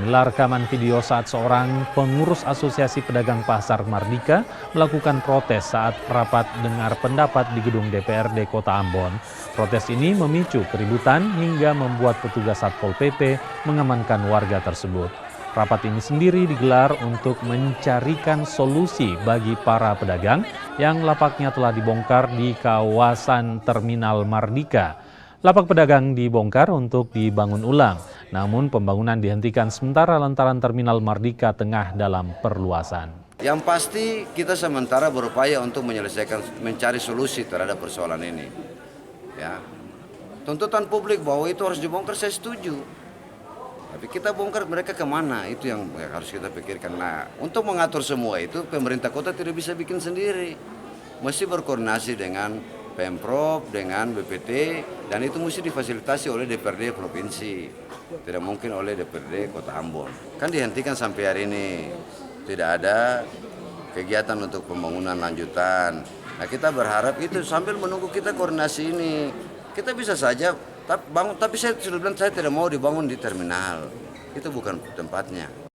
Inilah rekaman video saat seorang pengurus Asosiasi Pedagang Pasar Mardika melakukan protes saat rapat dengar pendapat di gedung DPRD Kota Ambon. Protes ini memicu keributan hingga membuat petugas Satpol PP mengamankan warga tersebut. Rapat ini sendiri digelar untuk mencarikan solusi bagi para pedagang yang lapaknya telah dibongkar di kawasan Terminal Mardika. Lapak pedagang dibongkar untuk dibangun ulang, namun pembangunan dihentikan sementara lantaran Terminal Mardika tengah dalam perluasan. Yang pasti kita sementara berupaya untuk mencari solusi terhadap persoalan ini. Ya, tuntutan publik bahwa itu harus dibongkar saya setuju. Tapi kita bongkar mereka kemana? Itu yang harus kita pikirkan. Nah, untuk mengatur semua itu pemerintah kota tidak bisa bikin sendiri. Mesti berkoordinasi dengan Pemprov, dengan BPT, dan itu mesti difasilitasi oleh DPRD Provinsi. Tidak mungkin oleh DPRD Kota Ambon. Kan dihentikan sampai hari ini. Tidak ada kegiatan untuk pembangunan lanjutan. Nah, kita berharap itu sambil menunggu kita koordinasi ini. Kita bisa saja tapi saya sudah bilang saya tidak mau dibangun di terminal. Itu bukan tempatnya.